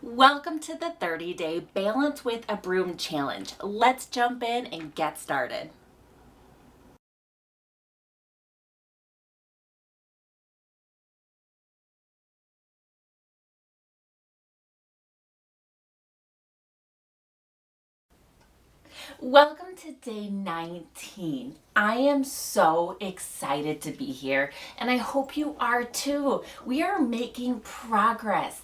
Welcome to the 30-day Balance with a Broom challenge. Let's jump in and get started. Welcome to day 19. I am so excited to be here, and I hope you are too. We are making progress.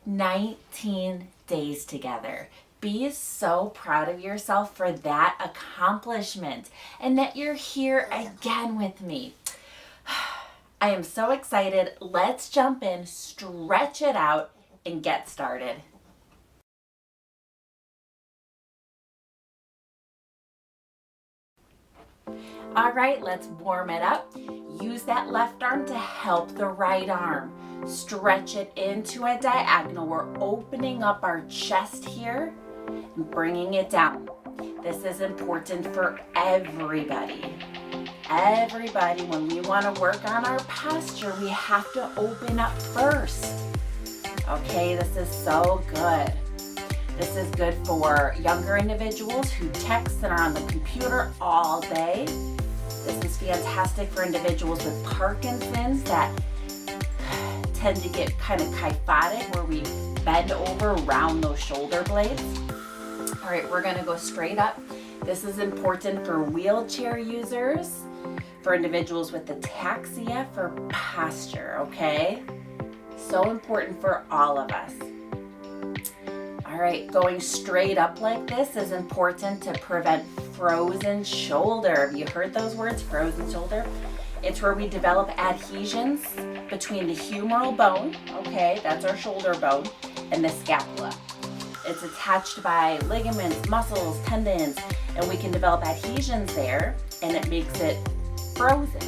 19 days together. Be so proud of yourself for that accomplishment and that you're here again with me. I am so excited. Let's jump in, stretch it out, and get started. All right, let's warm it up. Use that left arm to help the right arm. Stretch it into a diagonal. We're opening up our chest here and bringing it down. This is important for everybody. Everybody, when we want to work on our posture, we have to open up first. Okay, this is so good. This is good for younger individuals who text and are on the computer all day. This is fantastic for individuals with Parkinson's that tend to get kind of kyphotic, where we bend over around those shoulder blades. All right, we're gonna go straight up. This is important for wheelchair users, for individuals with ataxia, for posture, okay? So important for all of us. All right, going straight up like this is important to prevent frozen shoulder. Have you heard those words, frozen shoulder? It's where we develop adhesions between the humeral bone, okay, that's our shoulder bone, and the scapula. It's attached by ligaments, muscles, tendons, and we can develop adhesions there, and it makes it frozen.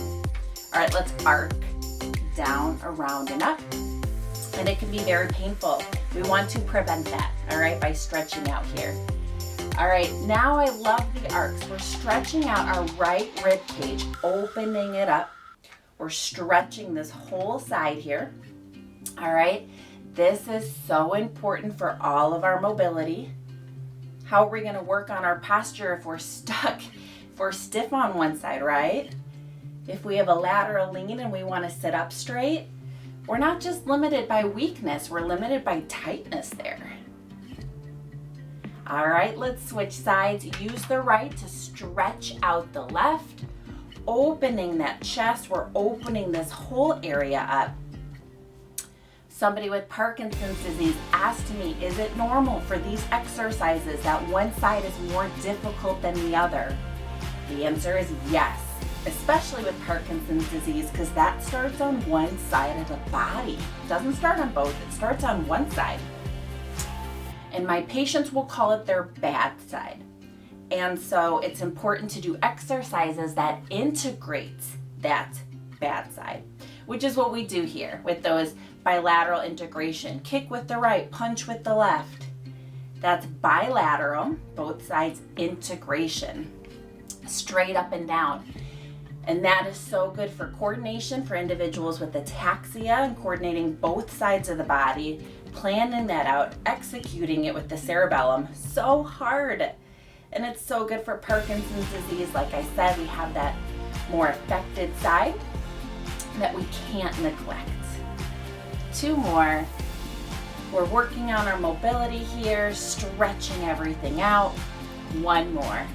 All right, let's arc down, around, and up. And it can be very painful. We want to prevent that, all right, by stretching out here. All right, now I love the arcs. We're stretching out our right rib cage, opening it up. We're stretching this whole side here, all right? This is so important for all of our mobility. How are we gonna work on our posture if we're stuck, if we're stiff on one side, right? If we have a lateral lean and we wanna sit up straight, we're not just limited by weakness, we're limited by tightness there. All right, let's switch sides. Use the right to stretch out the left, opening that chest. We're opening this whole area up. Somebody with Parkinson's disease asked me, is it normal for these exercises that one side is more difficult than the other? The answer is yes. Especially with Parkinson's disease, because that starts on one side of the body. It doesn't start on both, it starts on one side. And my patients will call it their bad side. And so it's important to do exercises that integrate that bad side, which is what we do here with those bilateral integration. Kick with the right, punch with the left. That's bilateral, both sides integration, straight up and down. And that is so good for coordination for individuals with ataxia and coordinating both sides of the body, planning that out, executing it with the cerebellum. So hard. And it's so good for Parkinson's disease. Like I said, we have that more affected side that we can't neglect. Two more. We're working on our mobility here, stretching everything out. One more.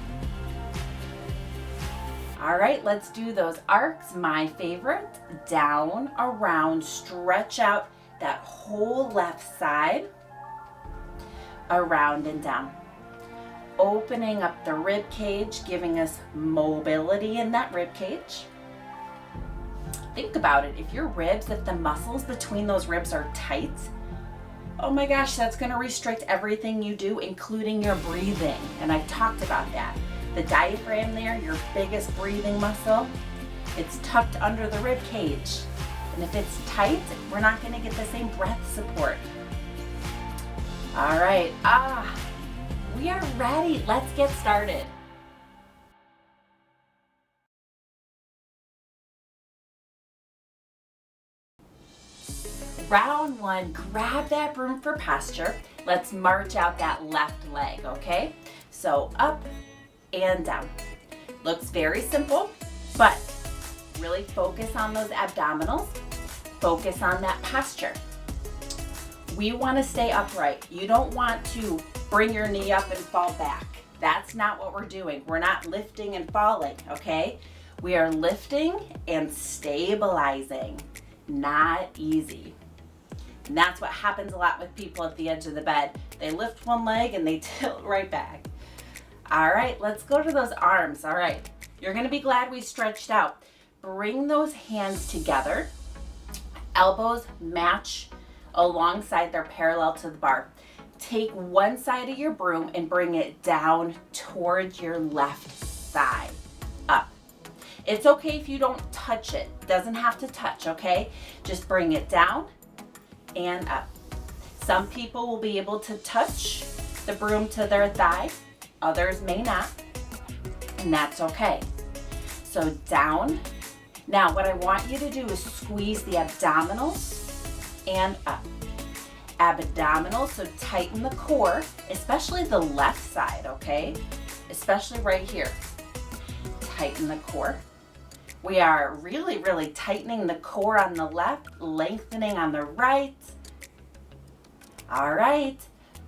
All right, let's do those arcs. My favorite, down, around, stretch out that whole left side, around and down. Opening up the rib cage, giving us mobility in that rib cage. Think about it, if your ribs, if the muscles between those ribs are tight, oh my gosh, that's gonna restrict everything you do, including your breathing. And I've talked about that. The diaphragm there, your biggest breathing muscle, it's tucked under the rib cage. And if it's tight, we're not gonna get the same breath support. All right, we are ready. Let's get started. round one, grab that broom for posture. Let's march out that left leg, okay? So up and down. Looks very simple, but really focus on those abdominals. Focus on that posture. We want to stay upright. You don't want to bring your knee up and fall back. That's not what we're doing. We're not lifting and falling, okay? We are lifting and stabilizing. Not easy. And that's what happens a lot with people at the edge of the bed. They lift one leg and they tilt right back. All right, let's go to those arms. All right, you're gonna be glad we stretched out. Bring those hands together. Elbows match alongside, they're parallel to the bar. Take one side of your broom and bring it down towards your left thigh, up. It's okay if you don't touch it. Doesn't have to touch, okay? Just bring it down and up. Some people will be able to touch the broom to their thigh. Others may not, and that's okay. So down. Now what I want you to do is squeeze the abdominals and up. Abdominals, so tighten the core, especially the left side, okay? Especially right here. Tighten the core. We are really, really tightening the core on the left, lengthening on the right. All right,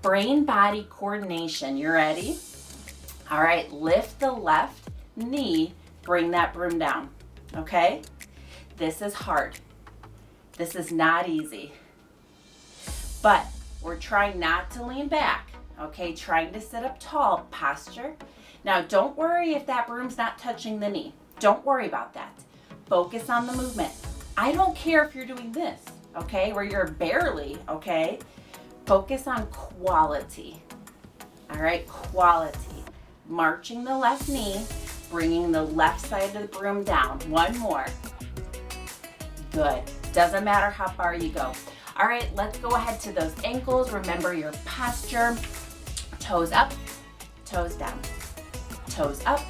brain-body coordination, you ready? All right, lift the left knee, bring that broom down, okay? This is hard. This is not easy. But we're trying not to lean back, okay? Trying to sit up tall, posture. Now, don't worry if that broom's not touching the knee. Don't worry about that. Focus on the movement. I don't care if you're doing this, okay? Where you're barely, okay? Focus on quality. All right, quality. Marching the left knee, bringing the left side of the broom down. One more. Good. Doesn't matter how far you go. All right, let's go ahead to those ankles. Remember your posture. Toes up, toes down. Toes up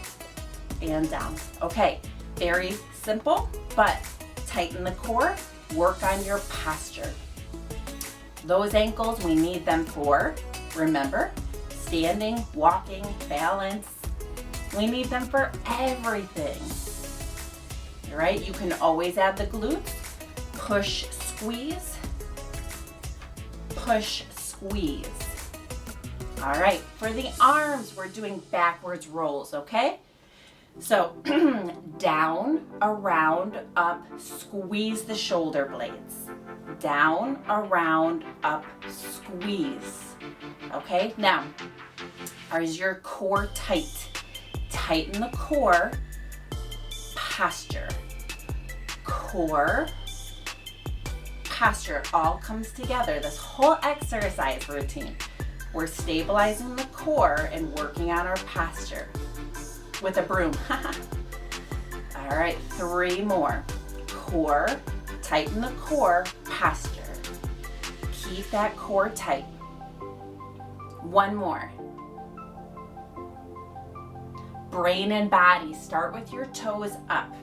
and down. Okay, very simple, but tighten the core, work on your posture. Those ankles, we need them for, remember, standing, walking, balance. We need them for everything. All right, you can always add the glutes. Push, squeeze. Push, squeeze. All right, for the arms, we're doing backwards rolls, okay? So down, around, up, squeeze the shoulder blades. Down, around, up, squeeze. Okay, now, is your core tight? Tighten the core, posture. Core, posture, all comes together. This whole exercise routine. We're stabilizing the core and working on our posture with a broom. All right, 3 more. Core, tighten the core, posture. Keep that core tight. 1 more. Brain and body, start with your toes up.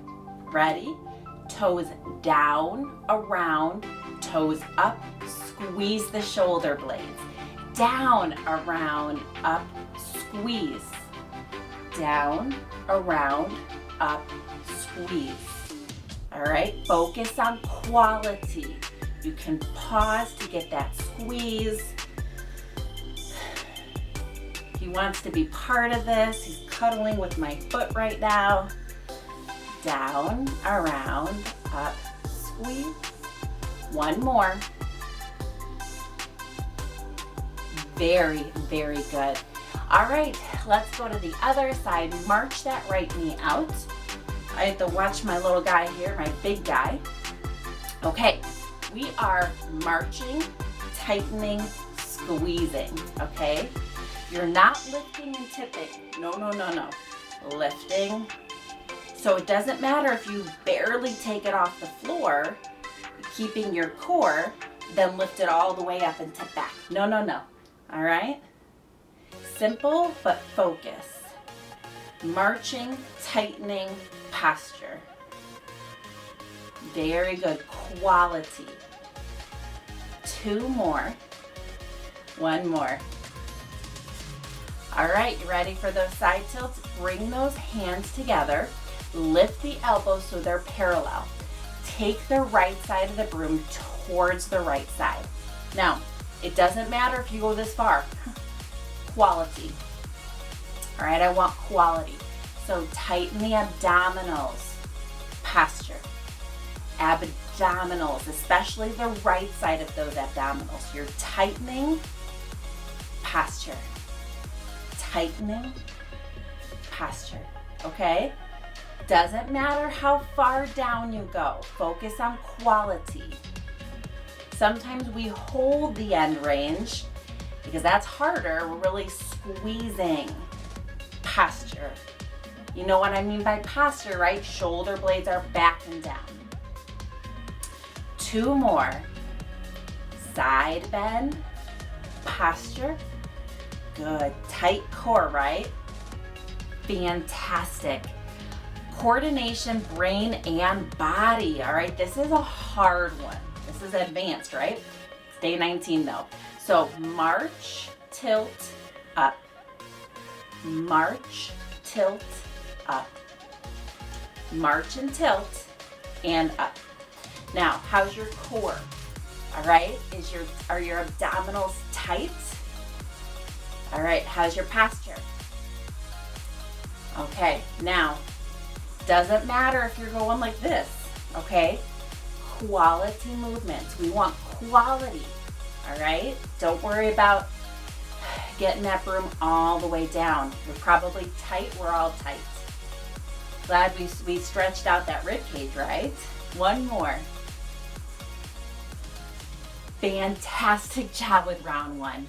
Ready? Toes down, around, toes up, squeeze the shoulder blades. Down, around, up, squeeze. Down, around, up, squeeze. All right, focus on quality. You can pause to get that squeeze. He wants to be part of this. He's cuddling with my foot right now. Down, around, up, squeeze. 1 more. Very, very good. All right, let's go to the other side. March that right knee out. I have to watch my little guy here, my big guy. Okay, we are marching, tightening, squeezing, okay? You're not lifting and tipping. No, no, no, no. Lifting. So it doesn't matter if you barely take it off the floor, keeping your core, then lift it all the way up and tip back. No, no, no. All right? Simple, but focus. Marching, tightening, posture. Very good. Quality. 2 more. 1 more. All right, you ready for those side tilts? Bring those hands together. Lift the elbows so they're parallel. Take the right side of the broom towards the right side. Now, it doesn't matter if you go this far. Quality. All right, I want quality. So tighten the abdominals. Posture. Abdominals, especially the right side of those abdominals. You're tightening. Posture. Tightening. Posture. Okay? Doesn't matter how far down you go. Focus on quality. Sometimes we hold the end range because that's harder. We're really squeezing. Posture. You know what I mean by posture, right? Shoulder blades are back and down. 2 more. Side bend. Posture. Good. Tight core, right? Fantastic. Coordination, brain and body. All right, this is a hard one. This is advanced, right? It's day 19 though. So march, tilt, up. March, tilt, up. March and tilt and up. Now, how's your core? All right, are your abdominals tight? All right, how's your posture? Okay, now, doesn't matter if you're going like this, okay? Quality movements. We want quality, all right? Don't worry about getting that broom all the way down. You're probably tight. We're all tight. Glad we stretched out that rib cage, right? 1 more. Fantastic job with round 1.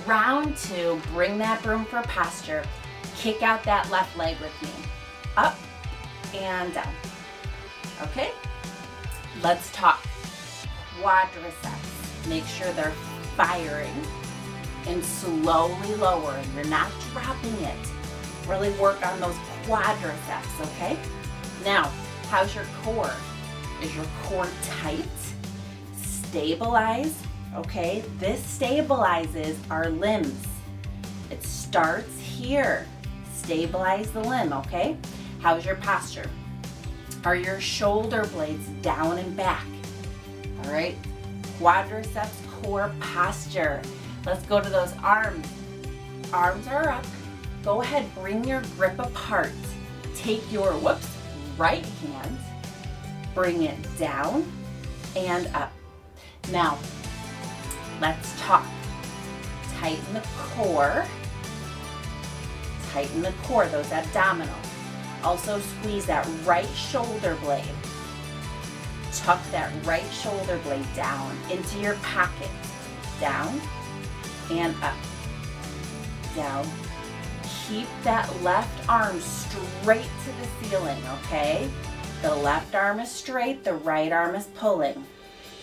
Round 2, bring that broom for posture. Kick out that left leg with me. Up and down. Okay? Let's talk quadriceps. Make sure they're firing and slowly lower. You're not dropping it. Really work on those quadriceps, okay? Now, how's your core? Is your core tight? Stabilize. Okay, this stabilizes our limbs. It starts here. Stabilize the limb, okay? How's your posture? Are your shoulder blades down and back? All right, quadriceps, core, posture. Let's go to those arms. Arms are up. Go ahead, bring your grip apart. Take your, right hand, bring it down and up. Now, let's talk. Tighten the core. Tighten the core, those abdominals. Also squeeze that right shoulder blade. Tuck that right shoulder blade down into your pocket. Down and up. Down. Keep that left arm straight to the ceiling, okay? The left arm is straight, the right arm is pulling.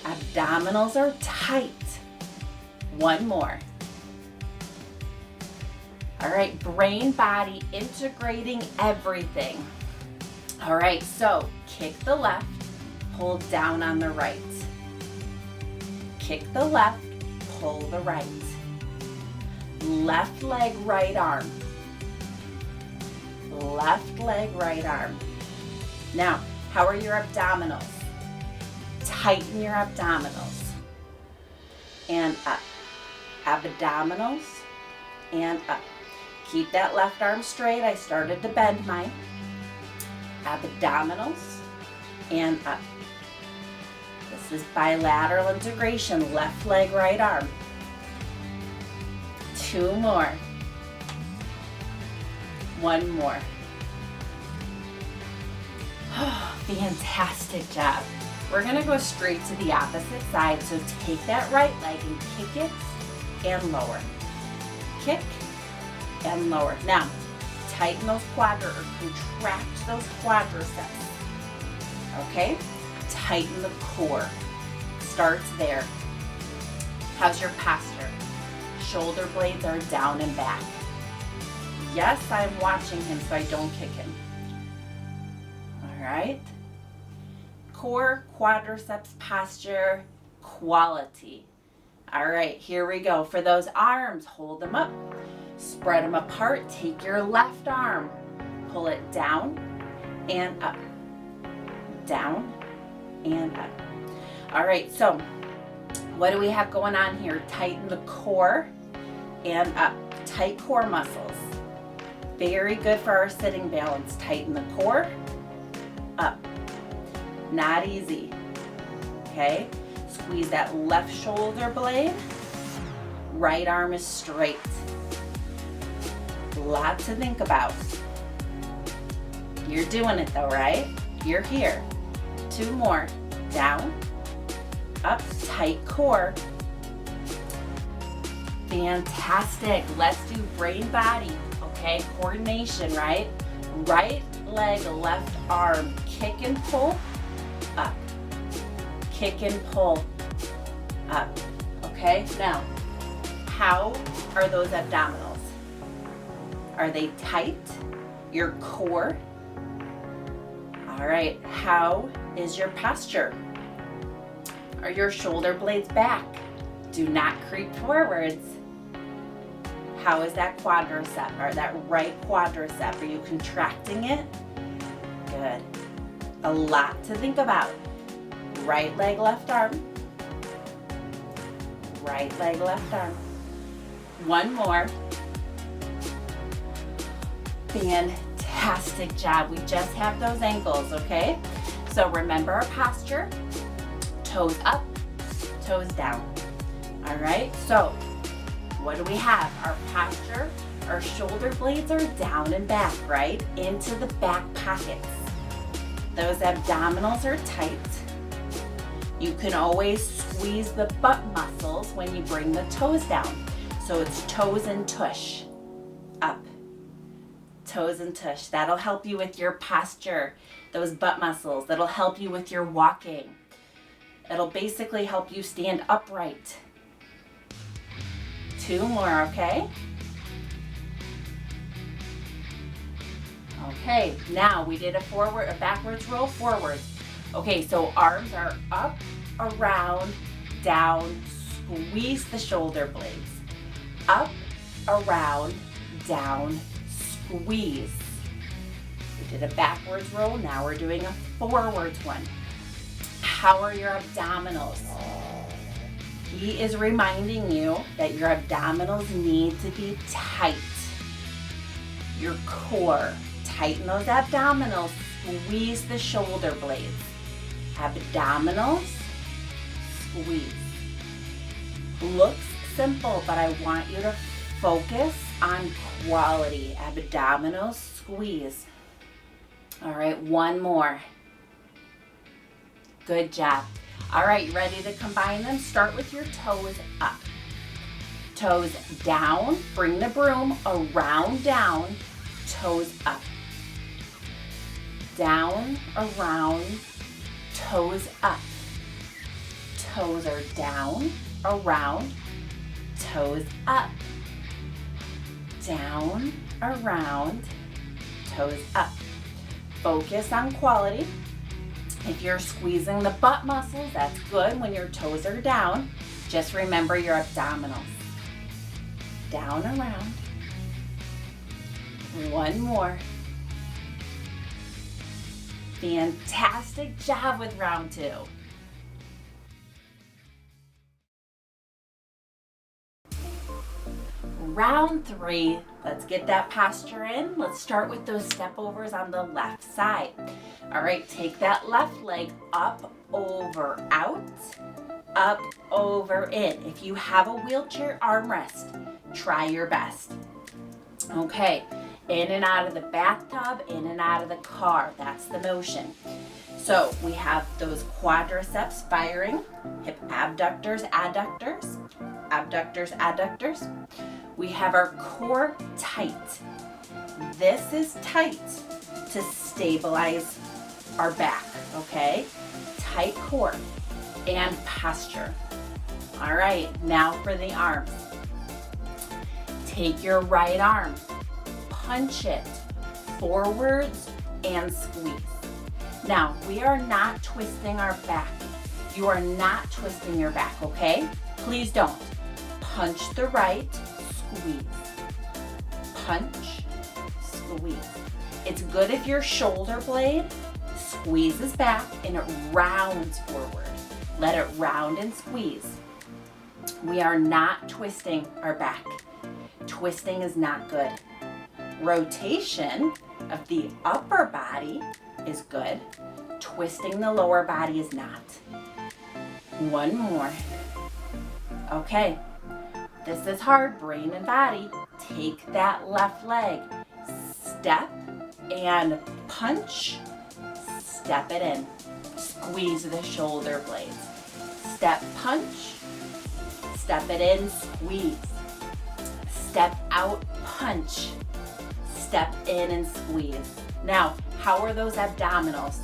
Abdominals are tight. 1 more. All right, brain, body, integrating everything. All right, so kick the left, pull down on the right. Kick the left, pull the right. Left leg, right arm. Left leg, right arm. Now, how are your abdominals? Tighten your abdominals. And up. Abdominals and up. Keep that left arm straight. I started to bend mine. Abdominals and up. This is bilateral integration. Left leg, right arm. 2 more. 1 more. Oh, fantastic job. We're going to go straight to the opposite side. So take that right leg and kick it and lower. Kick and lower. Now, tighten those contract those quadriceps. Okay? Tighten the core. Starts there. How's your posture? Shoulder blades are down and back. Yes, I'm watching him so I don't kick him. All right. core, quadriceps posture, quality. All right, here we go. For those arms, hold them up, spread them apart. Take your left arm, pull it down and up, down and up. All right, so what do we have going on here? Tighten the core and up. Tight core muscles. Very good for our sitting balance. Tighten the core, up. Not easy. Okay, squeeze that left shoulder blade. Right arm is straight. A lot to think about. You're doing it though, right? You're here. 2 more. Down, up, tight core. Fantastic. Let's do brain body. Okay, coordination, right? Right leg, left arm, kick and pull, up. Kick and pull, up. Okay, now, how are those abdominals? Are they tight? Your core? All right, how is your posture? Are your shoulder blades back? Do not creep forwards. How is that quadricep, or that right quadricep? Are you contracting it? Good. A lot to think about. Right leg, left arm. Right leg, left arm. 1 more. Fantastic job. We just have those ankles, okay? So remember our posture. Toes up, toes down. All right, so what do we have? Our posture, our shoulder blades are down and back, right? Into the back pockets. Those abdominals are tight. You can always squeeze the butt muscles when you bring the toes down. So it's toes and tush, up. Toes and tush. That'll help you with your posture, those butt muscles. That'll help you with your walking. It'll basically help you stand upright. 2 more, okay? Okay, now we did a backwards roll forward. Okay, so arms are up, around, down, squeeze the shoulder blades. Up, around, down, squeeze. We did a backwards roll, now we're doing a forwards one. How are your abdominals? He is reminding you that your abdominals need to be tight. Your core, tighten those abdominals, squeeze the shoulder blades. Abdominals, squeeze. Looks simple, but I want you to focus on quality. Abdominals, squeeze. All right, 1 more. Good job. All right, you ready to combine them? Start with your toes up. Toes down, bring the broom around, down, toes up. Down, around, toes up. Toes are down, around, toes up. Down, around, toes up. Focus on quality. If you're squeezing the butt muscles, that's good when your toes are down. Just remember your abdominals. Down, around. 1 more. Fantastic job with round 2. Round 3, let's get that posture in. Let's start with those step overs on the left side. All right, take that left leg up, over, out, up, over, in. If you have a wheelchair armrest, try your best. Okay, in and out of the bathtub, in and out of the car. That's the motion. So we have those quadriceps firing, hip abductors, adductors, abductors, adductors. We have our core tight. This is tight to stabilize our back, okay? Tight core and posture. All right, now for the arms. Take your right arm, punch it forwards and squeeze. Now, we are not twisting our back. You are not twisting your back, okay? Please don't. Punch the right, squeeze. Punch, squeeze. It's good if your shoulder blade squeezes back and it rounds forward. Let it round and squeeze. We are not twisting our back. Twisting is not good. Rotation of the upper body is good. Twisting the lower body is not. One more. Okay, this is hard, brain and body. Take that left leg, step and punch, step it in. Squeeze the shoulder blades. Step, punch, step it in, squeeze. Step out, punch, step in and squeeze. Now, how are those abdominals?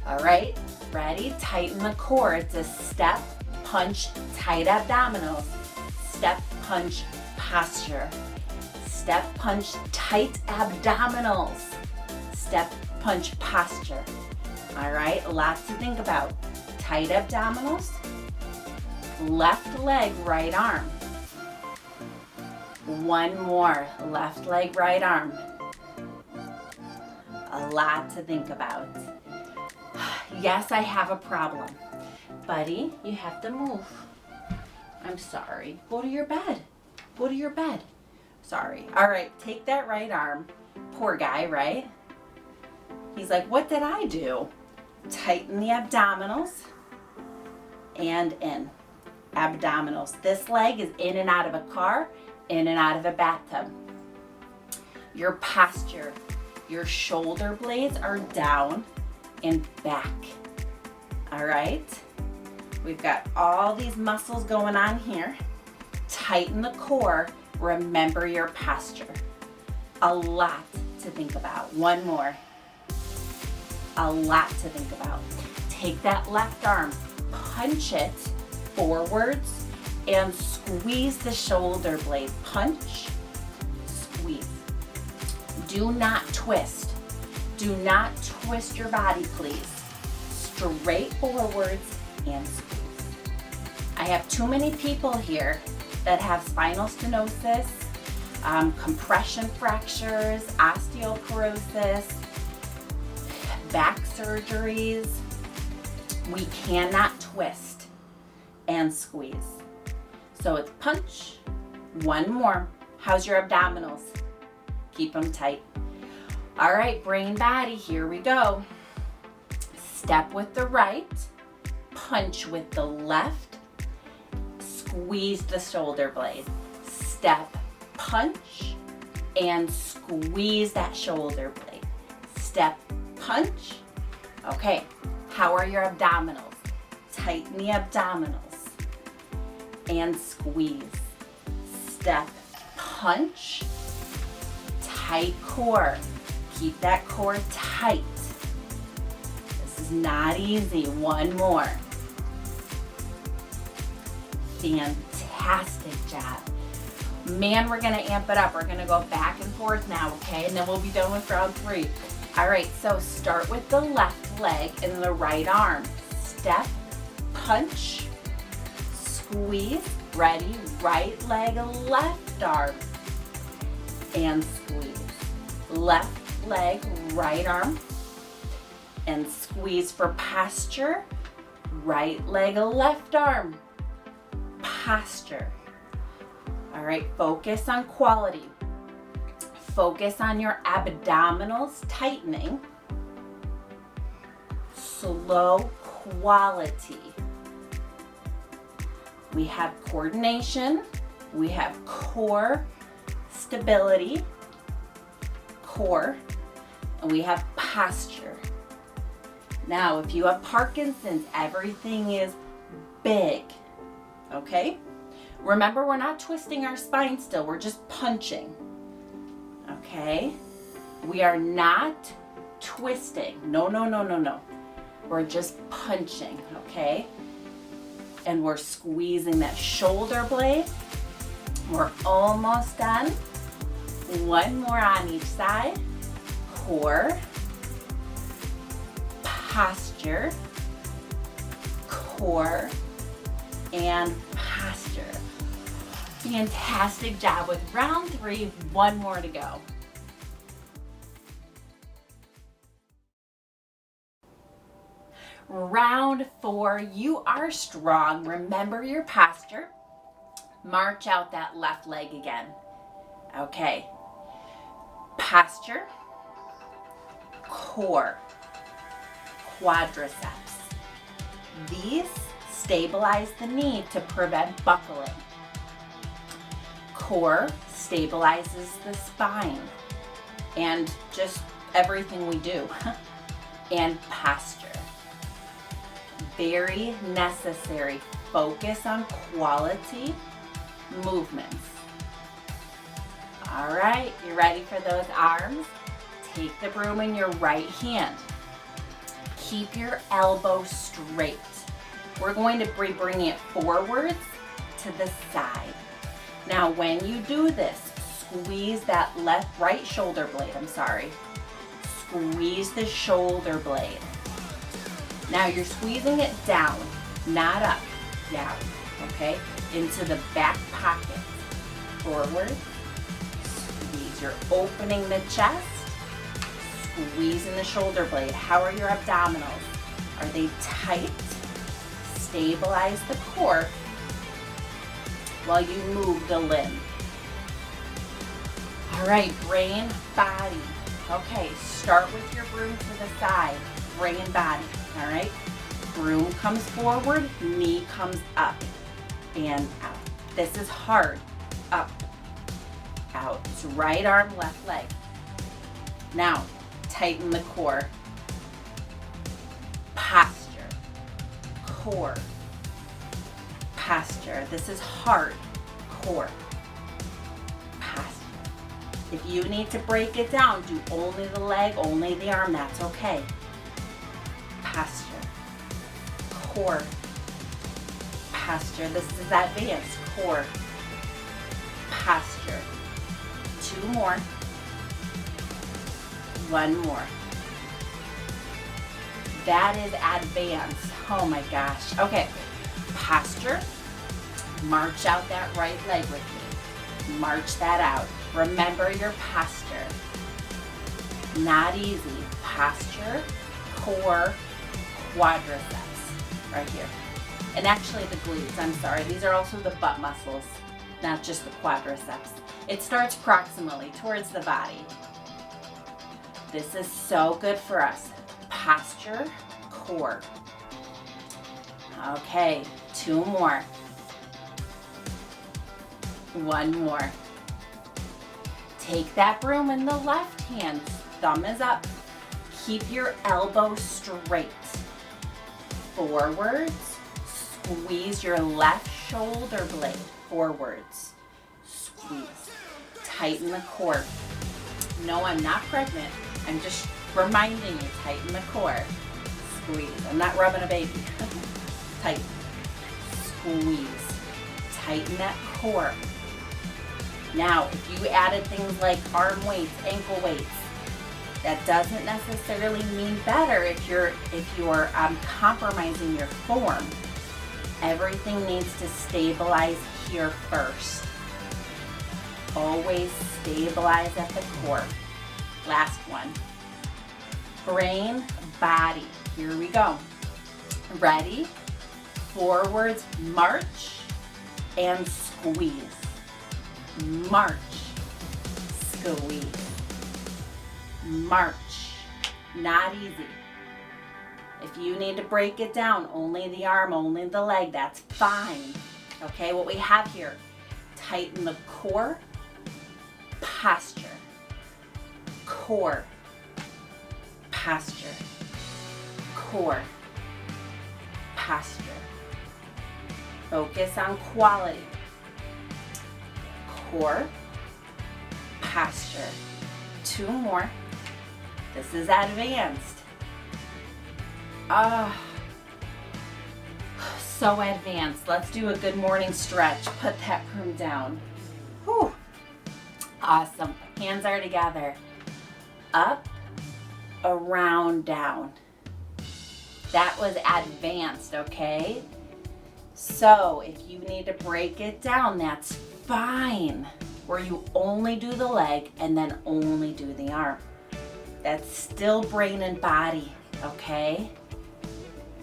All right, ready? Tighten the core. It's a step, punch, tight abdominals. Step, punch, posture. Step, punch, tight abdominals. Step, punch, posture. All right, lots to think about. Tight abdominals. Left leg, right arm. One more. Left leg, right arm. A lot to think about. Yes, I have a problem. Buddy, you have to move. I'm sorry. Go to your bed. Go to your bed. Sorry. All right, take that right arm. Poor guy, right? He's like, what did I do? Tighten the abdominals and in. Abdominals. This leg is in and out of a car, in and out of a bathtub. Your posture, your shoulder blades are down and back. All right? We've got all these muscles going on here. Tighten the core. Remember your posture. A lot to think about. One more. A lot to think about. Take that left arm, punch it forwards, and squeeze the shoulder blade. Punch, squeeze. Do not twist. Do not twist your body, please. Straight forwards and squeeze. I have too many people here that have spinal stenosis, compression fractures, osteoporosis, back surgeries. We cannot twist and squeeze. So it's punch. One more. How's your abdominals? Keep them tight. All right, brain body, here we go. Step with the right, punch with the left, squeeze the shoulder blade. Step, punch, and squeeze that shoulder blade. Step, punch. Okay, how are your abdominals? Tighten the abdominals and squeeze. Step, punch, tight core. Keep that core tight. This is not easy. One more. Fantastic job. Man, we're gonna amp it up. We're gonna go back and forth now, okay? And then we'll be done with round 3. All right, so start with the left leg and the right arm. Step, punch, squeeze. Ready? Right leg, left arm, and squeeze. Left leg, right arm, and squeeze for posture. Right leg, left arm, posture. All right, focus on quality. Focus on your abdominals tightening. Slow quality. We have coordination. We have core stability, core, and we have posture. Now, if you have Parkinson's, everything is big, okay? Remember, we're not twisting our spine still, we're just punching, okay? We are not twisting. No, no, no, no, no. We're just punching, okay? And we're squeezing that shoulder blade. We're almost done. One more on each side. Core, posture, core, and posture. Fantastic job with round 3, one more to go. Round 4, you are strong. Remember your posture. March out that left leg again. Okay. Posture, core, quadriceps. These stabilize the knee to prevent buckling. Core stabilizes the spine and just everything we do. And posture. Very necessary. Focus on quality movements. All right, you ready for those arms? Take the broom in your right hand. Keep your elbow straight. We're going to be bringing it forwards to the side. Now, when you do this, squeeze that right shoulder blade, Squeeze the shoulder blade. Now you're squeezing it down, not up, down, okay? Into the back pocket. Forward, squeeze. You're opening the chest, squeezing the shoulder blade. How are your abdominals? Are they tight? Stabilize the core while you move the limb. All right, brain, body. Okay, start with your broom to the side, brain, body, all right? Broom comes forward, knee comes up and out. This is hard. Up, out. It's right arm, left leg. Now, tighten the core. Posture, core, posture. This is hard. Core, posture. If you need to break it down, do only the leg, only the arm, that's okay. Posture, core, posture. This is advanced. Core, posture. 2 more. 1 more. That is advanced. Oh my gosh. Okay. Posture. March out that right leg with me. March that out. Remember your posture. Not easy. Posture, core, quadriceps. Right here. And actually the glutes, I'm sorry. These are also the butt muscles, not just the quadriceps. It starts proximally towards the body. This is so good for us. Posture, core. Okay, 2 more. 1 more. Take that broom in the left hand. Thumb is up. Keep your elbow straight. Forwards. Squeeze your left shoulder blade. Forwards. Squeeze. Tighten the core. No, I'm not pregnant. I'm just reminding you, tighten the core. Squeeze. I'm not rubbing a baby. Tighten. Squeeze. Tighten that core. Now, if you added things like arm weights, ankle weights, that doesn't necessarily mean better if you're compromising your form. Everything needs to stabilize here first. Always stabilize at the core. Last one. Brain, body. Here we go. Ready? Forwards, march, and squeeze. March, squeeze. March. Not easy. If you need to break it down, only the arm, only the leg, that's fine. Okay, what we have here, tighten the core, posture, core, posture, core, posture. Focus on quality. Core, posture. 2 more. This is advanced. So advanced. Let's do a good morning stretch. Put that broom down. Whew. Awesome. Hands are together. Up, around, down. That was advanced, okay? So if you need to break it down, that's fine. Where you only do the leg and then only do the arm. That's still brain and body, okay?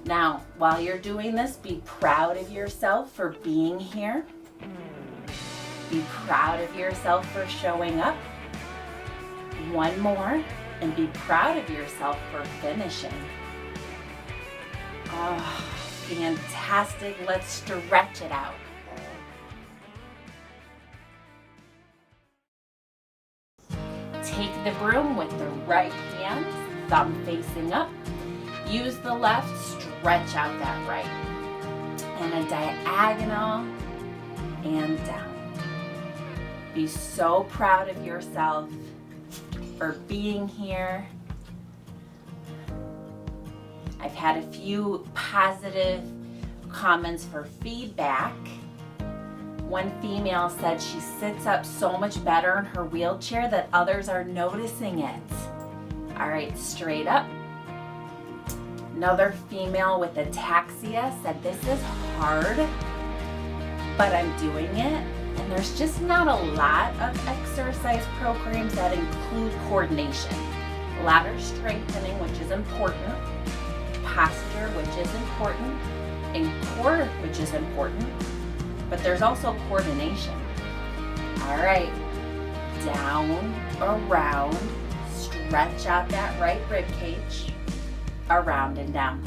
Now, while you're doing this, be proud of yourself for being here. Be proud of yourself for showing up. One more, and be proud of yourself for finishing. Oh, fantastic. Let's stretch it out. Take the broom with the right hand, thumb facing up. Use the left, stretch out that right. And a diagonal and down. Be so proud of yourself for being here. I've had a few positive comments for feedback. One female said she sits up so much better in her wheelchair that others are noticing it. All right, straight up. Another female with ataxia said, this is hard, but I'm doing it. And there's just not a lot of exercise programs that include coordination. Ladder strengthening, which is important, posture, which is important, and core, which is important, but there's also coordination. All right, down, around, stretch out that right rib cage, around and down.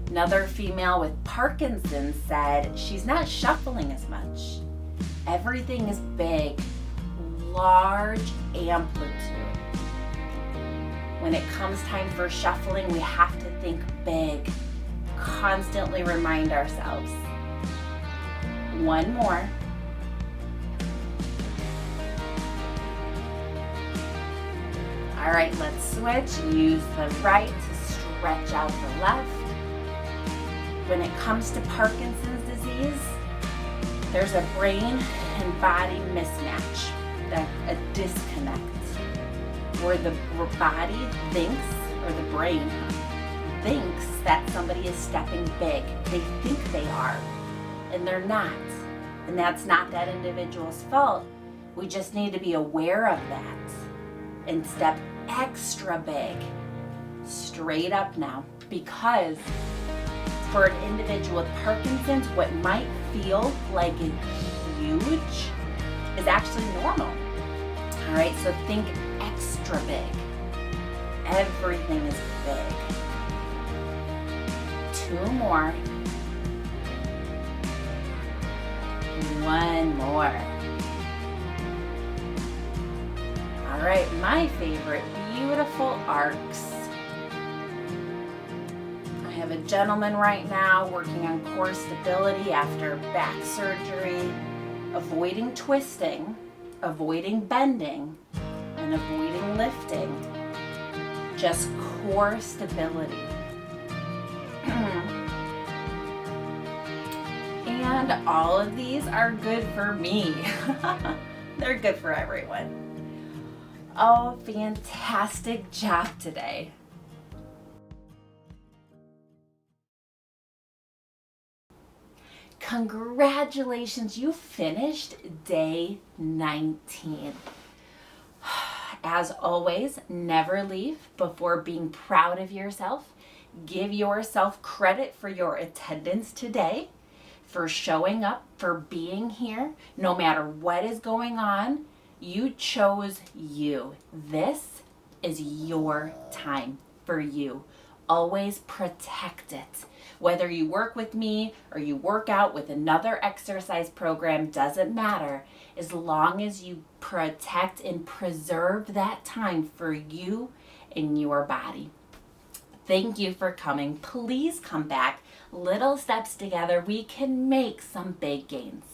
Another female with Parkinson's said she's not shuffling as much. Everything is big, large amplitude. When it comes time for shuffling, we have to think big, constantly remind ourselves. One more. All right, let's switch. Use the right to stretch out the left. When it comes to Parkinson's disease, there's a brain and body mismatch, a disconnect, where the body thinks, or the brain thinks that somebody is stepping big. They think they are, and they're not. And that's not that individual's fault. We just need to be aware of that and step extra big. Straight up now, because for an individual with Parkinson's, what might feel like a huge is actually normal. All right, so think extra big. Everything is big. Two more. One more. All right, my favorite, beautiful arcs. I have a gentleman right now working on core stability after back surgery, avoiding twisting, avoiding bending, and avoiding lifting. Just core stability. And all of these are good for me. They're good for everyone. Oh, fantastic job today. Congratulations, you finished day 19. As always, never leave before being proud of yourself. Give yourself credit for your attendance today, for showing up, for being here. No matter what is going on, you chose you. This is your time for you. Always protect it. Whether you work with me or you work out with another exercise program, doesn't matter. As long as you protect and preserve that time for you and your body. Thank you for coming. Please come back. Little steps together, we can make some big gains.